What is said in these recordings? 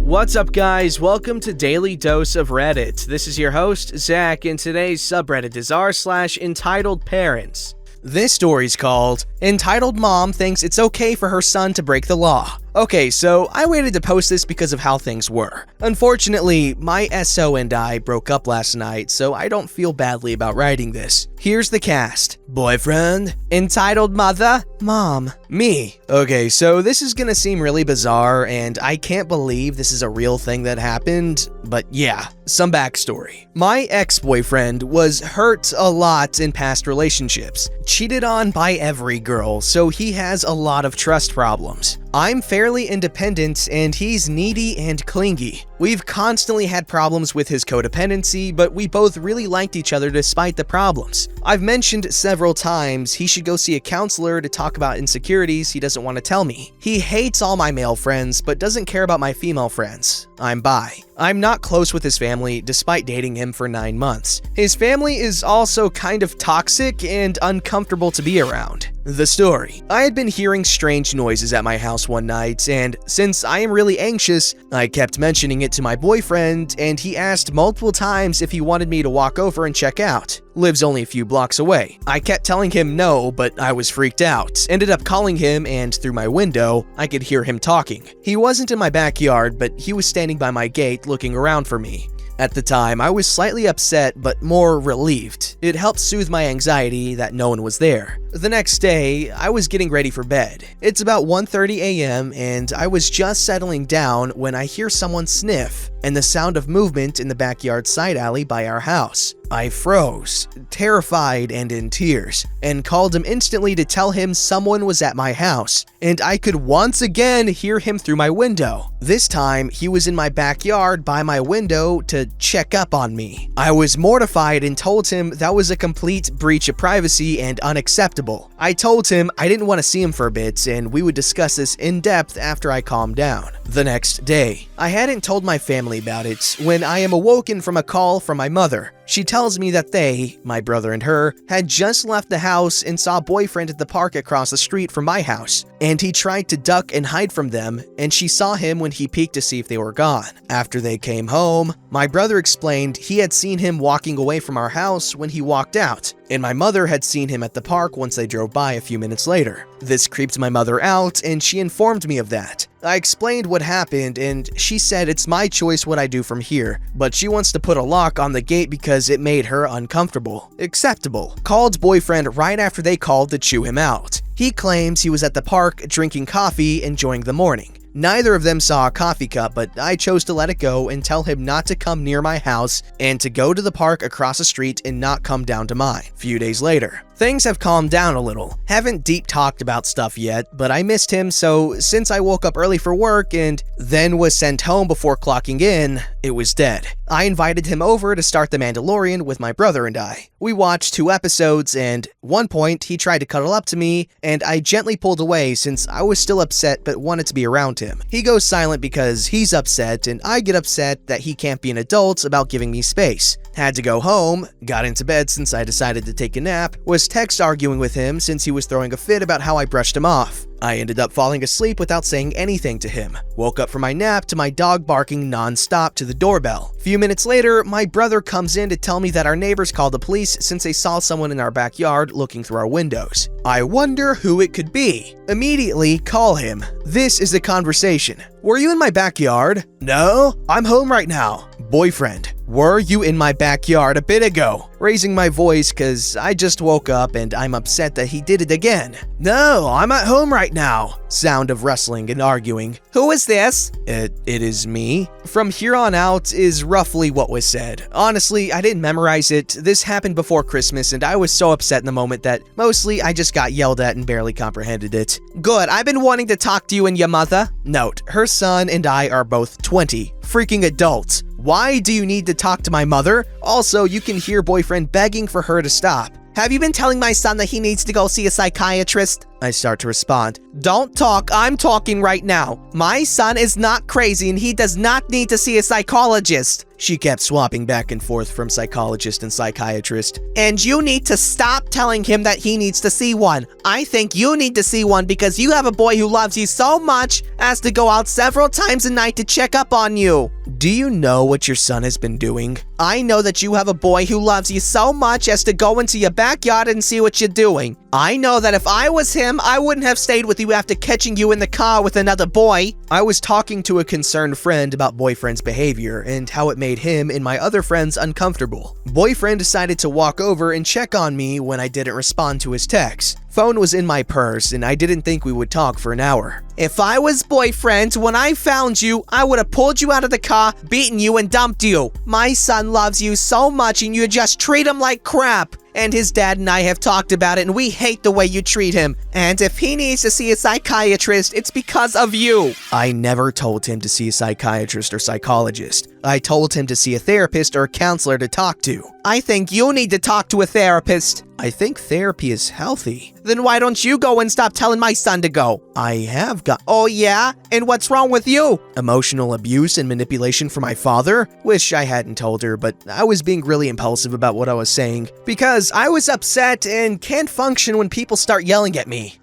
What's up, guys? Welcome to Daily Dose of Reddit. This is your host, Zach, and today's subreddit is r/EntitledParents. This story's called Entitled Mom Thinks It's Okay for Her Son to Break the Law. Okay, so I waited to post this because of how things were. Unfortunately, my SO and I broke up last night, so I don't feel badly about writing this. Here's the cast. Boyfriend, entitled mother, mom, me. Okay, so this is gonna seem really bizarre, and I can't believe this is a real thing that happened, but yeah, some backstory. My ex-boyfriend was hurt a lot in past relationships, cheated on by every girl, so he has a lot of trust problems. I'm fairly independent and he's needy and clingy. We've constantly had problems with his codependency, but we both really liked each other despite the problems. I've mentioned several times he should go see a counselor to talk about insecurities he doesn't want to tell me. He hates all my male friends, but doesn't care about my female friends. I'm bi. I'm not close with his family despite dating him for 9 months. His family is also kind of toxic and uncomfortable to be around. The story. I had been hearing strange noises at my house one night, and since I am really anxious, I kept mentioning it to my boyfriend, and he asked multiple times if he wanted me to walk over and check out. Lives only a few blocks away. I kept telling him no, but I was freaked out. Ended up calling him, and through my window, I could hear him talking. He wasn't in my backyard, but he was standing by my gate looking around for me. At the time, I was slightly upset, but more relieved. It helped soothe my anxiety that no one was there. The next day, I was getting ready for bed. It's about 1:30 a.m. and I was just settling down when I hear someone sniff and the sound of movement in the backyard side alley by our house. I froze, terrified and in tears, and called him instantly to tell him someone was at my house, and I could once again hear him through my window. This time, he was in my backyard by my window to check up on me. I was mortified and told him that was a complete breach of privacy and unacceptable. I told him I didn't want to see him for a bit and we would discuss this in depth after I calmed down. The next day, I hadn't told my family about it when I am awoken from a call from my mother. She tells me that they, my brother and her, had just left the house and saw a boyfriend at the park across the street from my house, and he tried to duck and hide from them, and she saw him when he peeked to see if they were gone. After they came home, my brother explained he had seen him walking away from our house when he walked out, and my mother had seen him at the park once they drove by a few minutes later. This creeped my mother out, and she informed me of that. I explained what happened, and she said it's my choice what I do from here, but she wants to put a lock on the gate because it made her uncomfortable. Acceptable. Called boyfriend right after they called to chew him out. He claims he was at the park drinking coffee, enjoying the morning. Neither of them saw a coffee cup, but I chose to let it go and tell him not to come near my house and to go to the park across the street and not come down to mine. Few days later, things have calmed down a little. Haven't deep talked about stuff yet, but I missed him, so since I woke up early for work and then was sent home before clocking in, it was dead. I invited him over to start The Mandalorian with my brother and I. We watched 2 episodes, and one point he tried to cuddle up to me, and I gently pulled away since I was still upset but wanted to be around him. He goes silent because he's upset, and I get upset that he can't be an adult about giving me space. Had to go home, got into bed since I decided to take a nap, was text arguing with him since he was throwing a fit about how I brushed him off. I ended up falling asleep without saying anything to him. Woke up from my nap to my dog barking non-stop to the doorbell. Few minutes later, my brother comes in to tell me that our neighbors called the police since they saw someone in our backyard looking through our windows. I wonder who it could be. Immediately call him. This is the conversation. Were you in my backyard? No, I'm home right now. Boyfriend. Were you in my backyard a bit ago? Raising my voice cause I just woke up and I'm upset that he did it again. No, I'm at home right now. Sound of wrestling and arguing. Who is this? It is me. From here on out is roughly what was said. Honestly, I didn't memorize it. This happened before Christmas and I was so upset in the moment that mostly I just got yelled at and barely comprehended it. Good, I've been wanting to talk to you and your mother. Note, her son and I are both 20. Freaking adults. Why do you need to talk to my mother? Also, you can hear boyfriend begging for her to stop. Have you been telling my son that he needs to go see a psychiatrist? I start to respond. Don't talk, I'm talking right now. My son is not crazy and he does not need to see a psychologist. She kept swapping back and forth from psychologist and psychiatrist. And you need to stop telling him that he needs to see one. I think you need to see one because you have a boy who loves you so much as to go out several times a night to check up on you. Do you know what your son has been doing? I know that you have a boy who loves you so much as to go into your backyard and see what you're doing. I know that if I was him, I wouldn't have stayed with you after catching you in the car with another boy. I was talking to a concerned friend about boyfriend's behavior and how it made him and my other friends uncomfortable. Boyfriend decided to walk over and check on me when I didn't respond to his text. Phone was in my purse and I didn't think we would talk for an hour. If I was boyfriend, when I found you, I would have pulled you out of the car, beaten you, and dumped you. My son loves you so much and you just treat him like crap. And his dad and I have talked about it and we hate the way you treat him. And if he needs to see a psychiatrist, it's because of you. I never told him to see a psychiatrist or psychologist. I told him to see a therapist or a counselor to talk to. I think you need to talk to a therapist. I think therapy is healthy. Then why don't you go and stop telling my son to go? I have got— Oh yeah? And what's wrong with you? Emotional abuse and manipulation from my father? Wish I hadn't told her, but I was being really impulsive about what I was saying because I was upset and can't function when people start yelling at me.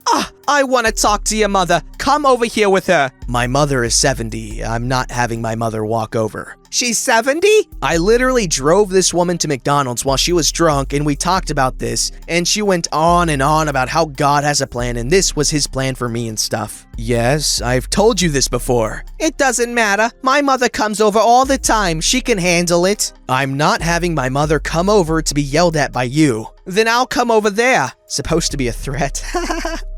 I want to talk to your mother. Come over here with her. My mother is 70. I'm not having my mother walk over. She's 70? I literally drove this woman to McDonald's while she was drunk and we talked about this, and she went on and on about how God has a plan and this was his plan for me and stuff. Yes, I've told you this before. It doesn't matter. My mother comes over all the time. She can handle it. I'm not having my mother come over to be yelled at by you. Then I'll come over there. Supposed to be a threat.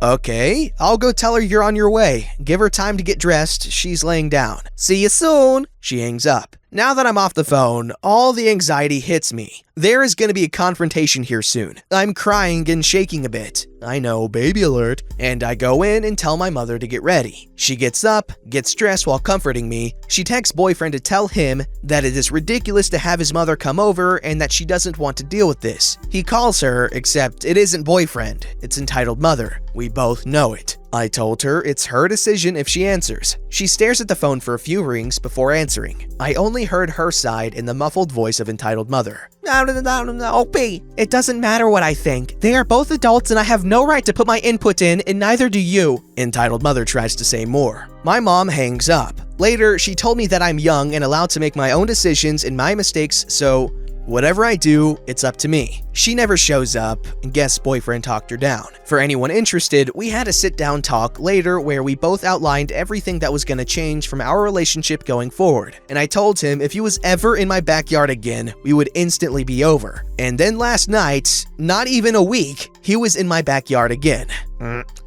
Okay, I'll go tell her you're on your way. Give her time to get dressed. She's laying down. See you soon. She hangs up. Now that I'm off the phone, all the anxiety hits me. There is going to be a confrontation here soon. I'm crying and shaking a bit. I know, baby alert. And I go in and tell my mother to get ready. She gets up, gets dressed while comforting me. She texts boyfriend to tell him that it is ridiculous to have his mother come over and that she doesn't want to deal with this. He calls her, except it isn't boyfriend, it's entitled mother. We both know it. I told her it's her decision if she answers. She stares at the phone for a few rings before answering. I only heard her side in the muffled voice of entitled mother. OP, it doesn't matter what I think. They are both adults and I have no right to put my input in, and neither do you. Entitled mother tries to say more. My mom hangs up. Later, she told me that I'm young and allowed to make my own decisions and my mistakes, so whatever I do, it's up to me. She never shows up, and guess boyfriend talked her down. For anyone interested, we had a sit-down talk later where we both outlined everything that was going to change from our relationship going forward. And I told him if he was ever in my backyard again, we would instantly be over. And then last night, not even a week, he was in my backyard again.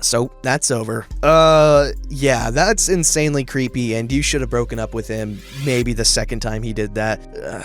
So that's over. Yeah, that's insanely creepy, and you should have broken up with him maybe the second time he did that.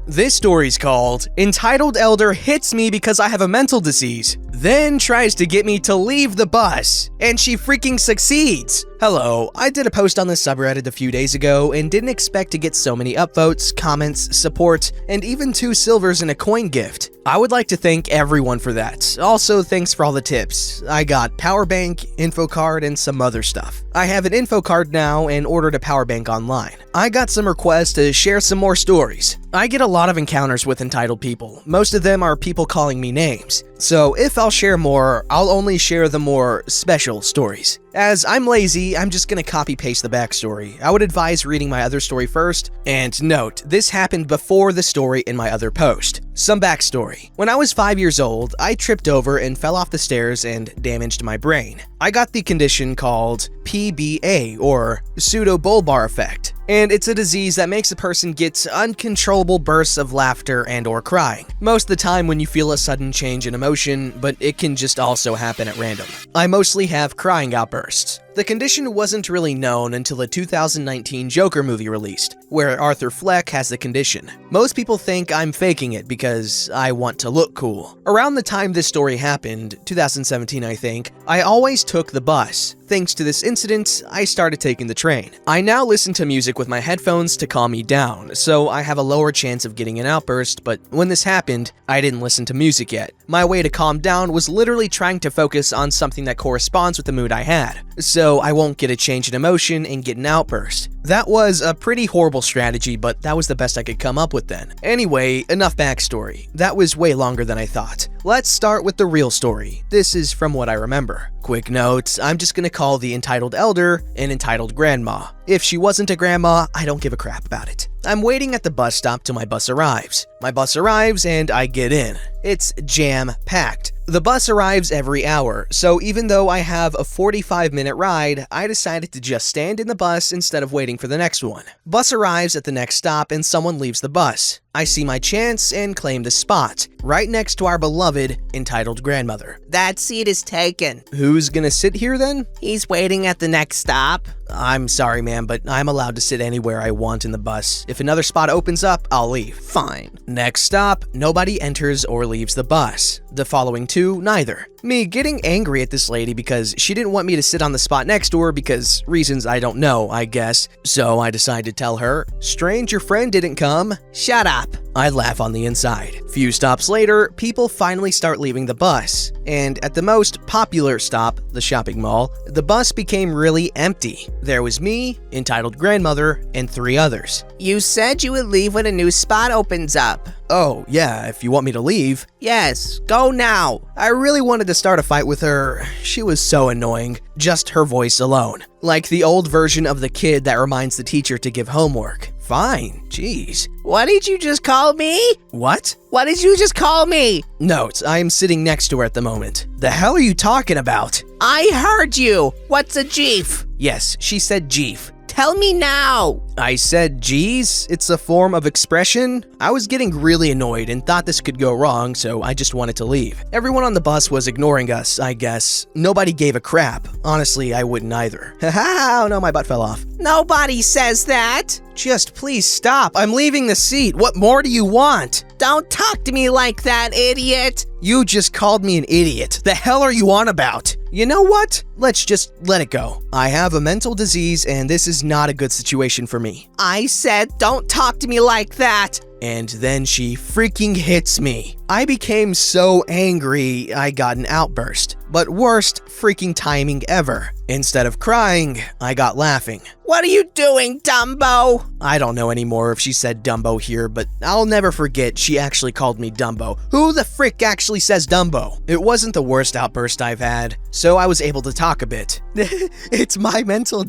This story's called Entitled Elder Hits Me Because I Have a Mental Disease, then tries to get me to leave the bus, and she freaking succeeds. Hello, I did a post on this subreddit a few days ago and didn't expect to get so many upvotes, comments, support, and even 2 silvers and a coin gift. I would like to thank everyone for that. Also, thanks for all the tips. I got power bank, info card, and some other stuff. I have an info card now and ordered a power bank online. I got some requests to share some more stories. I get a lot of encounters with entitled people. Most of them are people calling me names. So if I'll share more, I'll only share the more special stories. As I'm lazy, I'm just gonna copy-paste the backstory. I would advise reading my other story first. And note, this happened before the story in my other post. Some backstory. When I was 5 years old, I tripped over and fell off the stairs and damaged my brain. I got the condition called PBA, or pseudobulbar effect. And it's a disease that makes a person get uncontrollable bursts of laughter and or crying. Most of the time when you feel a sudden change in emotion, but it can just also happen at random. I mostly have crying outbursts. The condition wasn't really known until the 2019 Joker movie released, where Arthur Fleck has the condition. Most people think I'm faking it because I want to look cool. Around the time this story happened, 2017 I think, I always took the bus. Thanks to this incident, I started taking the train. I now listen to music with my headphones to calm me down, so I have a lower chance of getting an outburst, but when this happened, I didn't listen to music yet. My way to calm down was literally trying to focus on something that corresponds with the mood I had, so I won't get a change in emotion and get an outburst. That was a pretty horrible strategy, but that was the best I could come up with then. Anyway, enough backstory. That was way longer than I thought. Let's start with the real story. This is from what I remember. Quick note, I'm just gonna call the entitled elder an entitled grandma. If she wasn't a grandma, I don't give a crap about it. I'm waiting at the bus stop till my bus arrives. My bus arrives and I get in. It's jam-packed. The bus arrives every hour, so even though I have a 45-minute ride, I decided to just stand in the bus instead of waiting for the next one. Bus arrives at the next stop and someone leaves the bus. I see my chance and claim the spot, right next to our beloved entitled grandmother. That seat is taken. Who's gonna sit here then? He's waiting at the next stop. I'm sorry, ma'am, but I'm allowed to sit anywhere I want in the bus. If another spot opens up, I'll leave. Fine. Next stop, nobody enters or leaves the bus. The following two, neither. Me getting angry at this lady because she didn't want me to sit on the spot next to her because reasons I don't know, I guess. So I decided to tell her, "Strange, your friend didn't come." Shut up. I laugh on the inside. Few stops later, people finally start leaving the bus. And at the most popular stop, the shopping mall, the bus became really empty. There was me, entitled grandmother, and 3 others. You said you would leave when a new spot opens up. Oh, yeah, if you want me to leave. Yes, go now. I really wanted to start a fight with her. She was so annoying. Just her voice alone. Like the old version of the kid that reminds the teacher to give homework. Fine, jeez. What did you just call me? What? What did you just call me? Note, I am sitting next to her at the moment. The hell are you talking about? I heard you. What's a jeef? Yes, she said jeef. Tell me now. I said geez, it's a form of expression. I was getting really annoyed and thought this could go wrong, so I just wanted to leave. Everyone on the bus was ignoring us, I guess. Nobody gave a crap. Honestly, I wouldn't either. Haha, oh no, my butt fell off. Nobody says that. Just please stop. I'm leaving the seat. What more do you want? Don't talk to me like that, idiot. You just called me an idiot. The hell are you on about? You know what? Let's just let it go. I have a mental disease and this is not a good situation for me. I said don't talk to me like that. And then she freaking hits me. I became so angry, I got an outburst. But worst freaking timing ever. Instead of crying, I got laughing. What are you doing, Dumbo? I don't know anymore if she said Dumbo here, but I'll never forget she actually called me Dumbo. Who the frick actually says Dumbo? It wasn't the worst outburst I've had, so I was able to talk a bit. It's my mental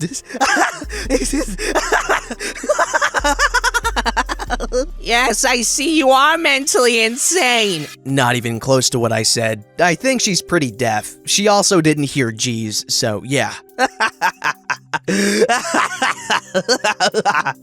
Yes, I see you are mentally insane. Not even close to what I said. I think she's pretty deaf. She also didn't hear G's, so yeah.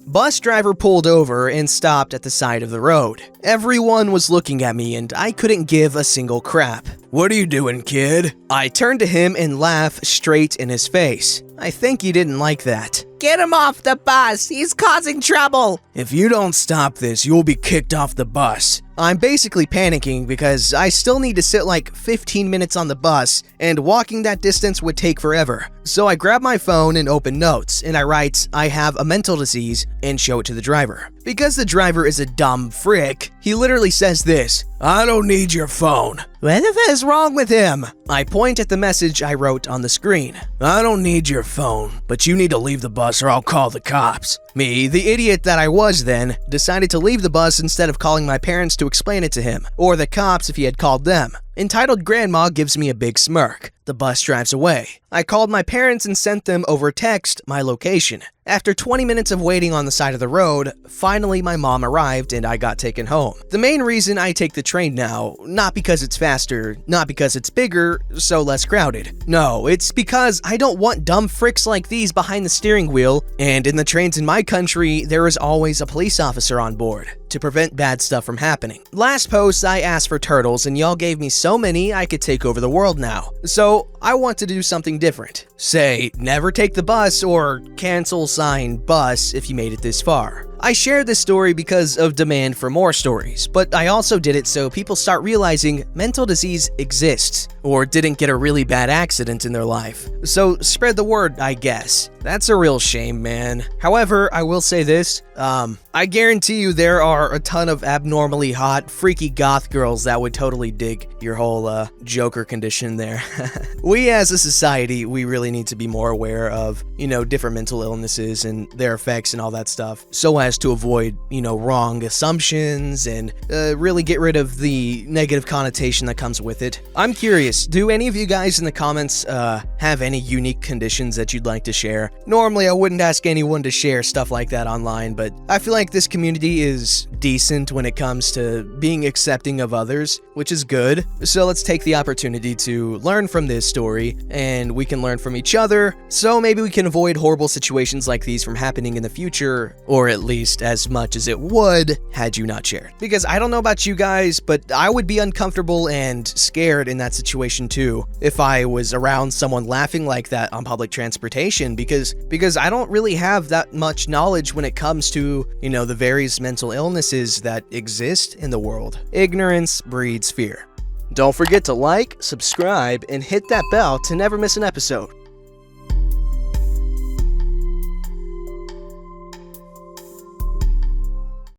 Bus driver pulled over and stopped at the side of the road. Everyone was looking at me and I couldn't give a single crap. "What are you doing, kid?" I turned to him and laughed straight in his face. I think he didn't like that. Get him off the bus. He's causing trouble. "If you don't stop this, you'll be kicked off the bus." I'm basically panicking because I still need to sit like 15 minutes on the bus, and walking that distance would take forever. So I grab my phone and open notes, and I write, "I have a mental disease," and show it to the driver. Because the driver is a dumb frick, he literally says this, "I don't need your phone." What the f is wrong with him? I point at the message I wrote on the screen. "I don't need your phone, but you need to leave the bus or I'll call the cops." Me, the idiot that I was then, decided to leave the bus instead of calling my parents to explain it to him, or the cops if he had called them. Entitled Grandma gives me a big smirk. The bus drives away. I called my parents and sent them over text my location. After 20 minutes of waiting on the side of the road, finally my mom arrived and I got taken home. The main reason I take the train now, not because it's faster, not because it's bigger, so less crowded. No, it's because I don't want dumb fricks like these behind the steering wheel and in the trains in my country, there is always a police officer on board to prevent bad stuff from happening. Last post, I asked for turtles, and y'all gave me so many I could take over the world now. So I want to do something different. Say, never take the bus, or cancel sign bus if you made it this far. I shared this story because of demand for more stories, but I also did it so people start realizing mental disease exists, or didn't get a really bad accident in their life. So spread the word, I guess. That's a real shame, man. However, I will say this, I guarantee you there are a ton of abnormally hot, freaky goth girls that would totally dig your whole, Joker condition there. We as a society, we really need to be more aware of, different mental illnesses and their effects and all that stuff, so as to avoid, wrong assumptions and, really get rid of the negative connotation that comes with it. I'm curious, do any of you guys in the comments, have any unique conditions that you'd like to share? Normally, I wouldn't ask anyone to share stuff like that online, but I feel like this community is decent when it comes to being accepting of others, which is good. So let's take the opportunity to learn from this story, and we can learn from each other, so maybe we can avoid horrible situations like these from happening in the future, or at least as much as it would had you not shared. Because I don't know about you guys, but I would be uncomfortable and scared in that situation too, if I was around someone laughing like that on public transportation, because I don't really have that much knowledge when it comes to, the various mental illnesses that exist in the world. Ignorance breeds fear. Don't forget to like, subscribe, and hit that bell to never miss an episode.